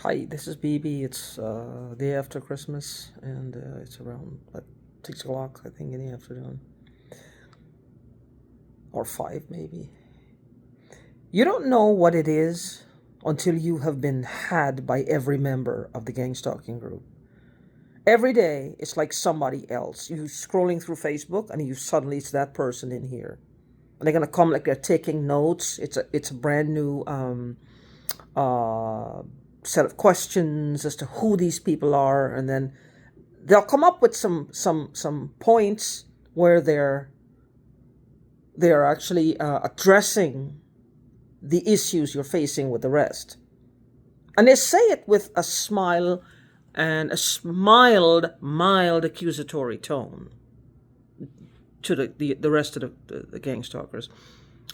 Hi, this is BB. It's day after Christmas, and it's around 6 o'clock, I think, in the afternoon, or five maybe. You don't know what it is until you have been had by every member of the gang stalking group. Every day, it's like somebody else. You scrolling through Facebook, and you suddenly it's that person in here, and they're gonna come like they're taking notes. It's a brand new uh, set of questions as to who these people are, and then they'll come up with some points where they're actually addressing the issues you're facing with the rest, and they say it with a smile and a mild accusatory tone to the rest of the gang stalkers.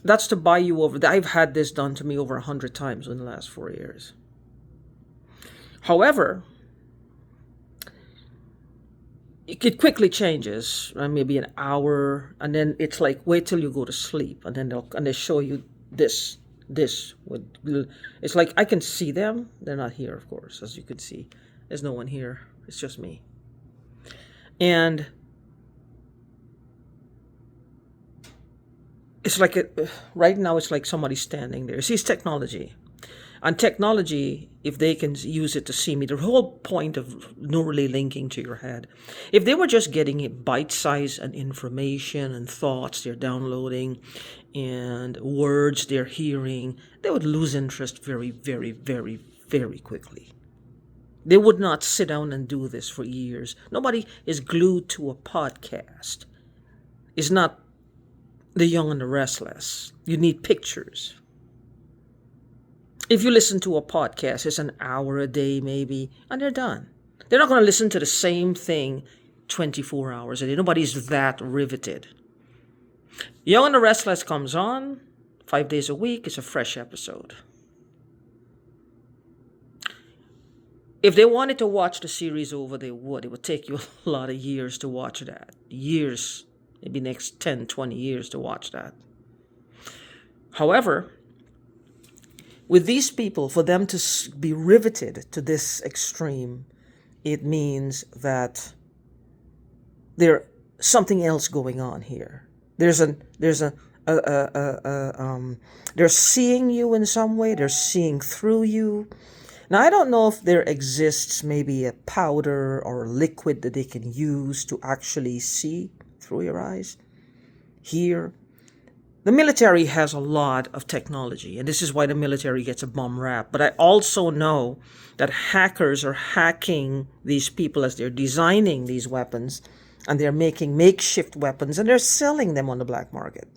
That's to buy you over. I've had this done to me over 100 times in the last 4 years. However, it quickly changes, maybe an hour, and then it's like wait till you go to sleep, and then they show you this. It's like I can see them. They're not here, of course, as you could see. There's no one here. It's just me. And it's like right now it's like somebody standing there. See, it's technology. And technology, if they can use it to see me, the whole point of neurally linking to your head, if they were just getting it bite-sized and information and thoughts they're downloading and words they're hearing, they would lose interest very, very, very, very quickly. They would not sit down and do this for years. Nobody is glued to a podcast. It's not the young and the restless. You need pictures. If you listen to a podcast, it's an hour a day maybe, and they're done. They're not going to listen to the same thing 24 hours a day. Nobody's that riveted. Young and the Restless comes on 5 days a week. It's a fresh episode. If they wanted to watch the series over, they would. It would take you a lot of years to watch that. Years, maybe next 10, 20 years to watch that. However, with these people, for them to be riveted to this extreme, it means that there's something else going on here. They're seeing you in some way. They're seeing through you. Now, I don't know if there exists maybe a powder or a liquid that they can use to actually see through your eyes, hear. The military has a lot of technology, and this is why the military gets a bum rap. But I also know that hackers are hacking these people as they're designing these weapons, and they're making makeshift weapons, and they're selling them on the black market.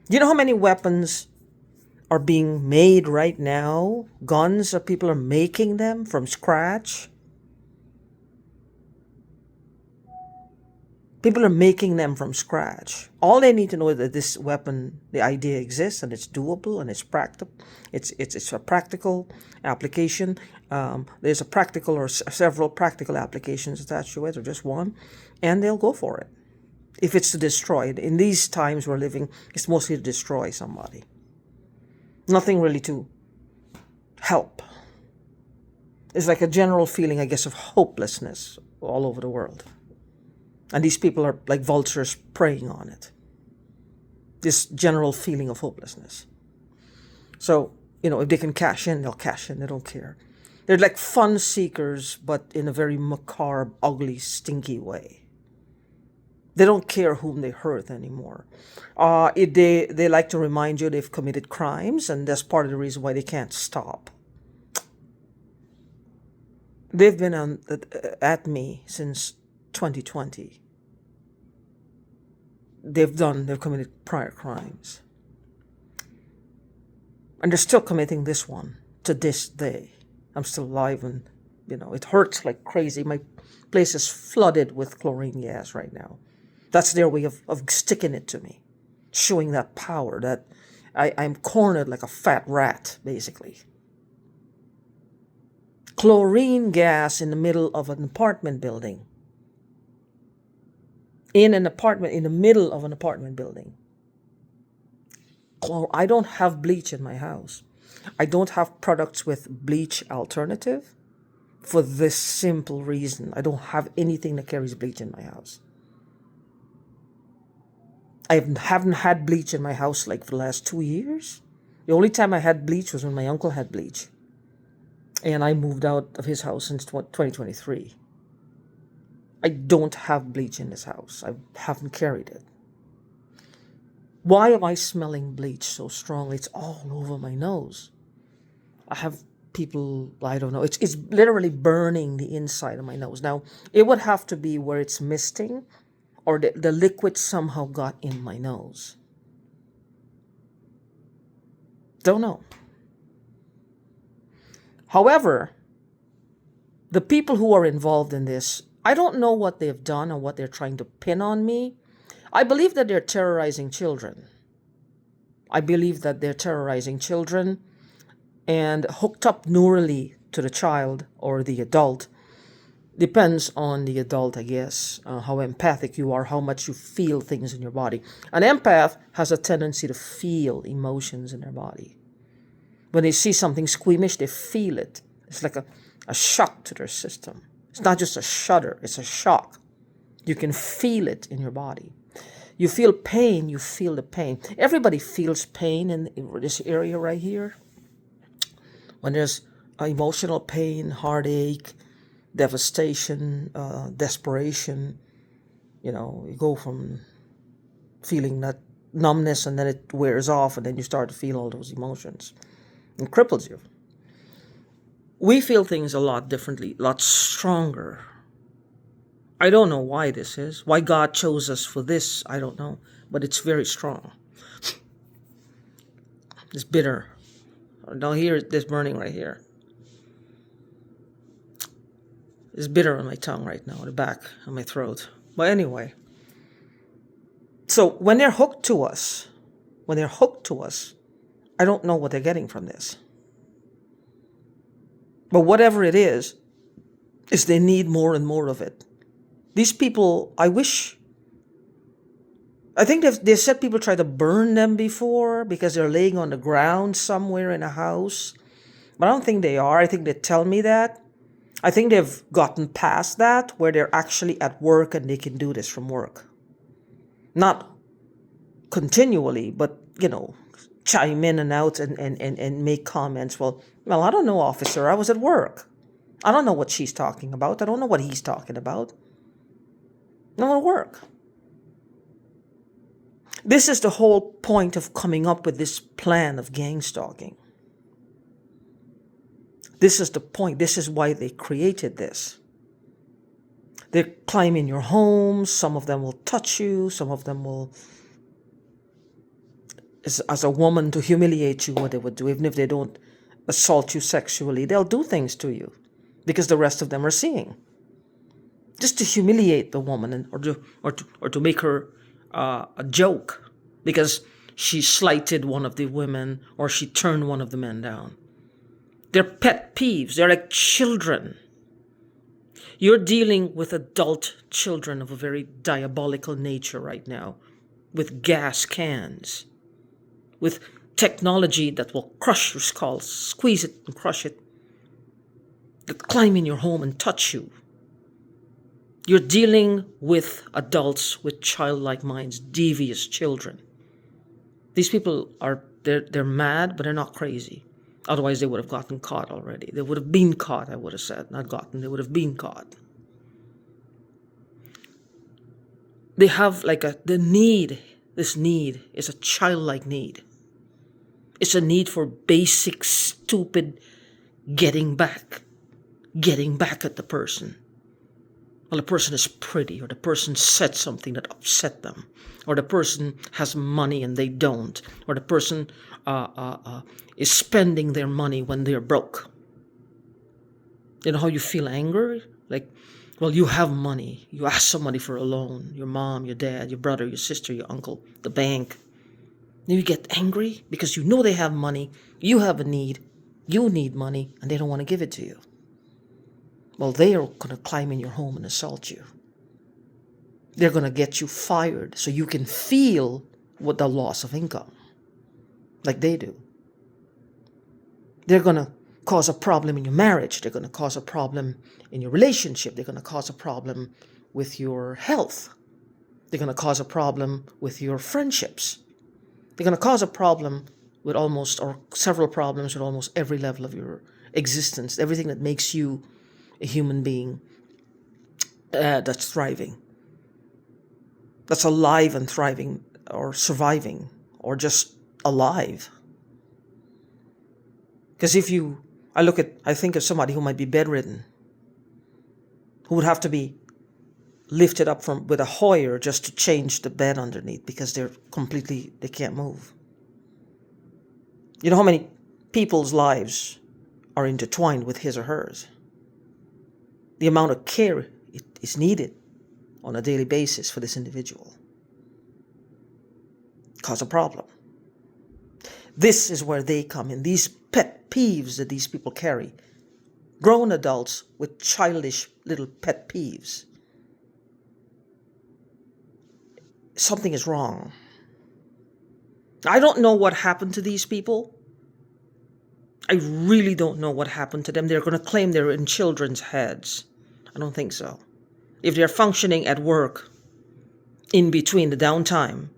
Do you know how many weapons are being made right now? Guns that people are making them from scratch. People are making them from scratch. All they need to know is that this weapon, the idea exists, and it's doable, and it's practical. It's a practical application. There's a practical or several practical applications attached to it, or just one, and they'll go for it. If it's to destroy it, in these times we're living, it's mostly to destroy somebody. Nothing really to help. It's like a general feeling, I guess, of hopelessness all over the world. And these people are like vultures preying on it. This general feeling of hopelessness. So, if they can cash in, they'll cash in. They don't care. They're like fun seekers, but in a very macabre, ugly, stinky way. They don't care whom they hurt anymore. They like to remind you they've committed crimes, and that's part of the reason why they can't stop. They've been at me since 2020. They've committed prior crimes. And they're still committing this one to this day. I'm still alive, and, it hurts like crazy. My place is flooded with chlorine gas right now. That's their way of sticking it to me, showing that power, that I'm cornered like a fat rat, basically. Chlorine gas in the middle of an apartment building. In the middle of an apartment building. I don't have bleach in my house. I don't have products with bleach alternative for this simple reason. I don't have anything that carries bleach in my house. I haven't had bleach in my house like for the last 2 years. The only time I had bleach was when my uncle had bleach. And I moved out of his house since 2023. I don't have bleach in this house. I haven't carried it. Why am I smelling bleach so strongly? It's all over my nose. I have people, I don't know, it's literally burning the inside of my nose. Now, it would have to be where it's misting or the liquid somehow got in my nose. Don't know. However, the people who are involved in this, I don't know what they've done or what they're trying to pin on me. I believe that they're terrorizing children. I believe that they're terrorizing children and hooked up neurally to the child or the adult. Depends on the adult, I guess, how empathic you are, how much you feel things in your body. An empath has a tendency to feel emotions in their body. When they see something squeamish, they feel it. It's like a shock to their system. It's not just a shudder, it's a shock. You can feel it in your body. You feel pain, you feel the pain. Everybody feels pain in this area right here. When there's emotional pain, heartache, devastation, desperation, you go from feeling that numbness and then it wears off and then you start to feel all those emotions. It cripples you. We feel things a lot differently, a lot stronger. I don't know why this is. Why God chose us for this, I don't know. But it's very strong. It's bitter. Don't hear this burning right here. It's bitter on my tongue right now, the back of my throat. But anyway. So when they're hooked to us, I don't know what they're getting from this. But whatever it is they need more and more of it. These people, I think they said people try to burn them before because they're laying on the ground somewhere in a house. But I don't think they are. I think they tell me that. I think they've gotten past that where they're actually at work and they can do this from work. Not continually, but, chime in and out and make comments. Well, I don't know, officer. I was at work. I don't know what she's talking about. I don't know what he's talking about. I'm at work. This is the whole point of coming up with this plan of gang stalking. This is the point. This is why they created this. They climb in your home. Some of them will touch you. Some of them will, as a woman, to humiliate you, what they would do. Even if they don't assault you sexually, they'll do things to you because the rest of them are seeing. Just to humiliate the woman or to make her a joke because she slighted one of the women or she turned one of the men down. They're pet peeves. They're like children. You're dealing with adult children of a very diabolical nature right now, with gas cans, with technology that will crush your skull, squeeze it and crush it, that climb in your home and touch you. You're dealing with adults with childlike minds, devious children. These people they're mad, but they're not crazy. Otherwise, they would have gotten caught already. They would have been caught, I would have said. Not gotten, they would have been caught. They have this need is a childlike need. It's a need for basic, stupid getting back at the person. Well, the person is pretty, or the person said something that upset them, or the person has money and they don't, or the person is spending their money when they're broke. You know how you feel anger? Like, well, you have money. You ask somebody for a loan, your mom, your dad, your brother, your sister, your uncle, the bank. Then you get angry because you know they have money, you have a need, you need money, and they don't want to give it to you. Well, they are going to climb in your home and assault you. They're going to get you fired so you can feel what the loss of income, like they do. They're going to cause a problem in your marriage. They're going to cause a problem in your relationship. They're going to cause a problem with your health. They're going to cause a problem with your friendships. They're going to cause a problem with almost, or several problems with almost every level of your existence. Everything that makes you a human being that's thriving, that's alive and thriving, or surviving, or just alive. Because I think of somebody who might be bedridden, who would have to be lifted up with a Hoyer just to change the bed underneath because they can't move. You know how many people's lives are intertwined with his or hers? The amount of care is needed on a daily basis for this individual cause a problem. This is where they come in. These pet peeves that these people carry. Grown adults with childish little pet peeves. Something is wrong. I don't know what happened to these people. I really don't know what happened to them. They're going to claim they're in children's heads. I don't think so. If they're functioning at work in between the downtime,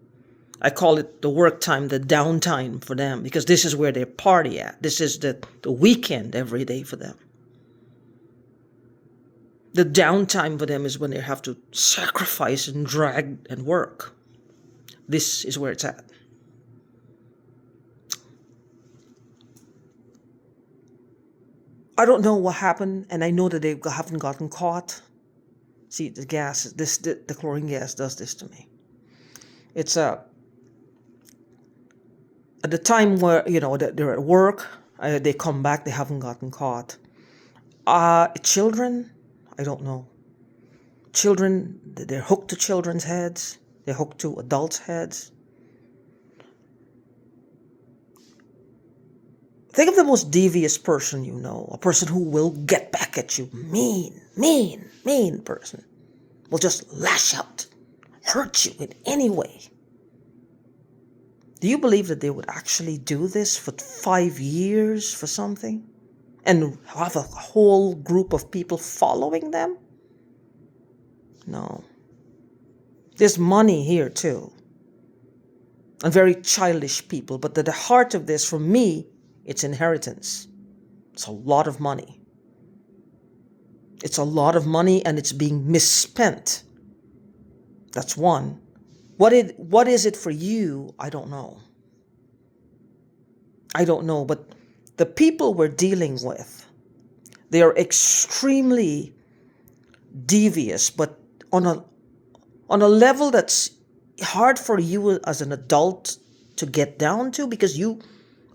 I call it the work time, the downtime for them, because this is where they party at. This is the weekend every day for them. The downtime for them is when they have to sacrifice and drag and work. This is where it's at. I don't know what happened, and I know that they haven't gotten caught. See, the chlorine gas does this to me. It's at the time where, they're at work, they come back, they haven't gotten caught. Children, I don't know. Children, they're hooked to children's heads. They're hooked to adults' heads. Think of the most devious person you know, a person who will get back at you. Mean person. Will just lash out, hurt you in any way. Do you believe that they would actually do this for 5 years for something? And have a whole group of people following them? No. There's money here too. And very childish people. But at the heart of this, for me, it's inheritance. It's a lot of money. It's a lot of money and it's being misspent. That's one. What is it for you? I don't know. But the people we're dealing with, they are extremely devious, but on a level that's hard for you as an adult to get down to, because you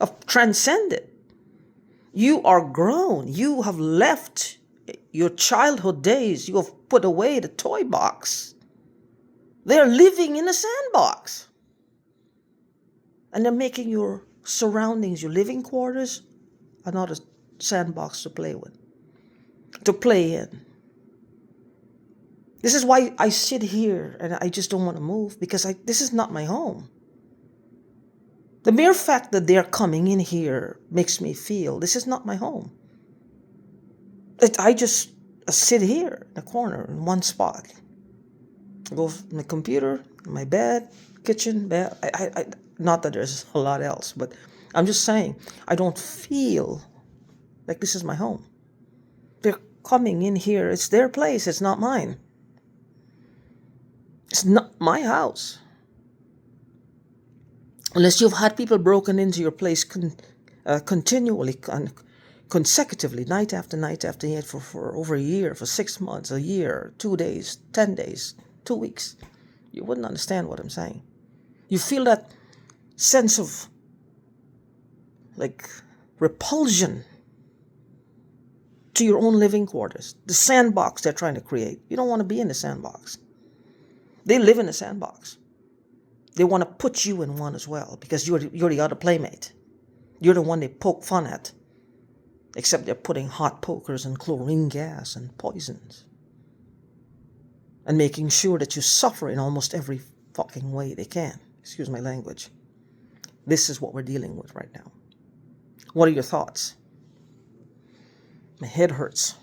have transcended. You are grown. You have left your childhood days. You have put away the toy box. They are living in a sandbox. And they're making your surroundings, your living quarters, are not a sandbox to play with, to play in. This is why I sit here and I just don't want to move, because this is not my home. The mere fact that they're coming in here makes me feel this is not my home. I just sit here in a corner in one spot. I go to my computer, my bed, kitchen, bed. Not that there's a lot else, but I'm just saying, I don't feel like this is my home. They're coming in here. It's their place. It's not mine. It's not my house. Unless you've had people broken into your place continually, consecutively, night after night after night for over a year, for 6 months, a year, 2 days, 10 days, 2 weeks, you wouldn't understand what I'm saying. You feel that sense of repulsion to your own living quarters, the sandbox they're trying to create. You don't want to be in the sandbox. They live in a sandbox. They want to put you in one as well, because you're the other playmate. You're the one they poke fun at. Except they're putting hot pokers and chlorine gas and poisons. And making sure that you suffer in almost every fucking way they can. Excuse my language. This is what we're dealing with right now. What are your thoughts? My head hurts.